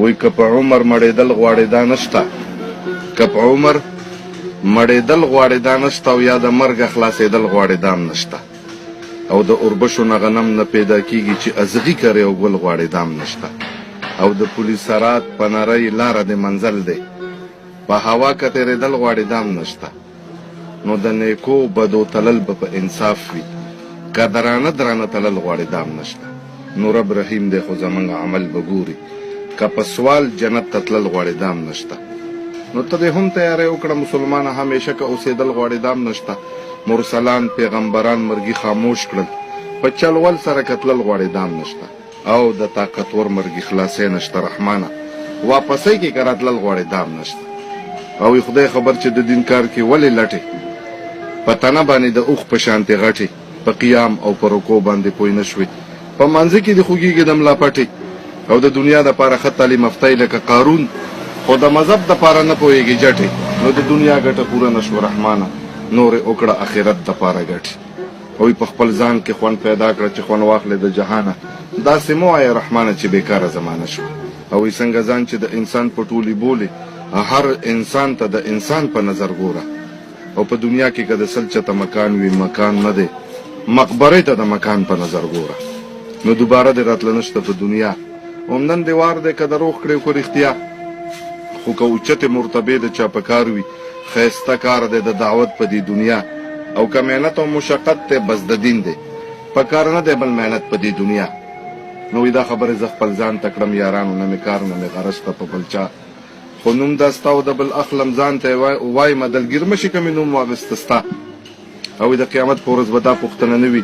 وی که په عمر مړېدل غواړې دا نشته، که په عمر مړېدل غواړې دا نشته، او یا د مرګه خلاصېدل غواړې دا هم نشته، او د اوربشو نه غنم نه پیدا کیږي چې ازغي کرې او ګل غواړې دا هم نشته، او د پولیسرات په نرۍ لاره د منزل دی، په هوا که تېرېدل غواړې دا هم نشته. نو د نیکو بدو تلل به په انصاف وي، که درانه درانه تلل غواړې دا هم نشته. نو رب رحیم دی خو زمونږ عمل به ګوري، که په سوال جنت ته تلل غواړې دا هم نشته. نو ته دې هم تیاری وکړه مسلمانه، همیشه که اوسېدل غواړې دا هم نشته. مرسلان پیغمبران مرګي خاموش کړل، په چلول سره که تلل غواړې دا هم نشته. او د طاقتور مرګي خلاصې نشته رحمانه، واپسۍ کې که راتلل غواړې دا هم نشته. او خدای خبر چې د دین کار کې ولې لټې، په تنه باندې د اوښ په شانتې غټې، په قیام او په رکوع باندې پوه نه شوې، په مانځه کې د خوږېږي د ملا پټې، او د دنیا دپاره ښه تعلیم یافتی لکه قارون، خو د مذهب دپاره نه پوهېږي جټې. نو د دنیا ګټه پوره نه شوه رحمانه، نورې وکړه اخرت دپاره ګټې. او په خپل ځان کې خوند پیدا کړه چې خوند واخلې د جهانه، داسې مه وایه رحمانه چې بېکاره زمانه شوه. او څنګه ځان چې د انسان په ټولي بولې، هر انسان ته د انسان په نظر ګوره. او په دنیا کې که د سل چته مکان وي، مکان نه دی، مقبرې ته د مکان په نظر ګوره. نو دوباره دې راتله نشته په دنیا. عمدن دې وار دی که دروغ کړې وکړه رښتیا، خو که اوچتې مرتبې د چا په کار وي، ښایسته کار دی د دعوت په دې دنیا. او که محنت او مشقت دی بس د دین دی، په کار نه دی بل محنت په دې دنیا. نو دا خبرې زه خپل ځان ته کړم یارانو، نه مې کار نه مې غرض ته په بل چا، خو نوم دا ستا او د بل اخلم ځان ته وایمه دلګیر مشي که مې نوم واغېسته ستا. او د قیامت په ورځ به دا پوښتنه نه وي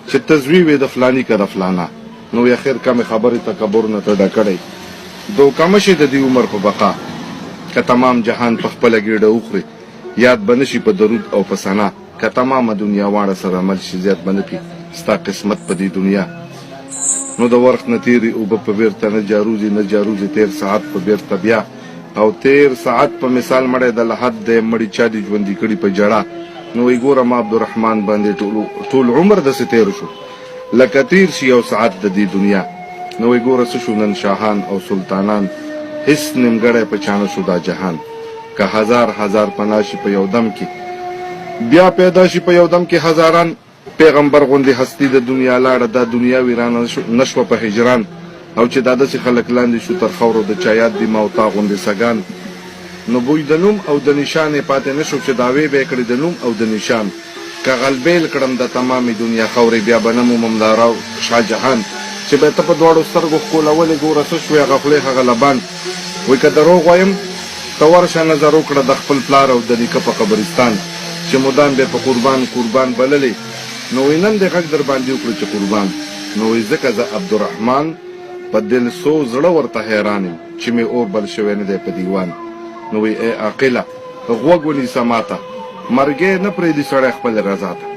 چې ته زوی وې د فلاني که د فلانا. نو یا خیر کمې خبرې تکبر نه ته ډه کړی، دوکه مشي د دې عمر په بقا، که تمام جهان په خپله ګېډه وخوري، یاد به نه شي په درود او په ثنا، که تمامه دنیا واړه سره عمل شي، زیات به نه کړي ستا قسمت په دې دنیا. نو د وخت نه تېرې اوبه په بېرته نه جاروزي، نه جاروزي تېر ساعت په بېرته بیا، او تېر ساعت په مثال مړی د لحد دی، مړي چا دي ژوندي کړي په جړه. نو وی ګوره ما عبدالرحمن باندې ټول عمر داسې تېر شو لکه تېر شي یو ساعت د دې دنیا. نو وی ګوره څه شو نن شاهان او سلطانان، هېڅ نیمګړی په چا نه شو دا جهان. که هزار هزار پناه شي په یو دم کې، بیا پیدا شي په یو دم کې هزاران. پیغمبر غوندې هستی د دنیا لاړه، دا دنیا ویرانه نشوه په هجران. او چې دا داسې خلک لاندې شو تر خاورو، د چا یاد دي ما او تا غوندې سګان. نو بوی د نوم او د نشان یې پاتې نه شو چې دعوې به یې کړې د نوم او د نشان. که غلبیل کړم د تمامې دنیا خاورې، بیا به نه مومم د راو شاه جهان. چې به ته په دواړو سترګو ښکلولې، ګوره څه شوې هغه خولې هغه لبان. وایي که دروغ وایم ته ورشه نظر وکړه د خپل پلار او د نیکه په قبرستان، چې مدام به په قربان قربان بللې. نو وایي نن دې غږ در باندې وکړو چې قربان. نو وایي ځکه زه عبدالرحمن په دل سو زړه ورته حیران یم چې مې اور بل شوی نه دی په دیوان. نو وایي ای عاقله غوږ ونیسه ماته، مرګی نه پرېږدي سړی خپل رضا ته.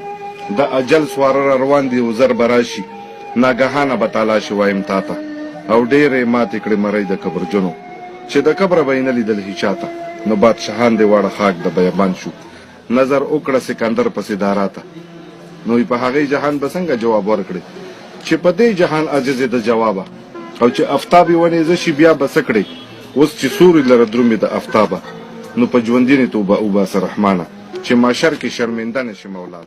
د اجل سواره را روان دي او زر به راشي، ناګهانه به تالا شي وایم تا ته. او ډېرې ماتې کړې مرۍ د کبرجنو، چې د کبره به یې نه لیدل هیچا ته. نو بادشاهان دې واړه خاک د بیابان شو، نظر وکړه سکندر پسې دارا ته. نو په هغې جهان به څنګه جواب ورکړې چې په دې جهان عاجز د جوابه. او چې افتاب یې ونیزه شي بیا به څه کړې، اوس چې سوري لره درومې د افتابه. نو په ژوندینې توبه وباسه رحمانه، چې ماشر کې شرمنده نه شي مولا.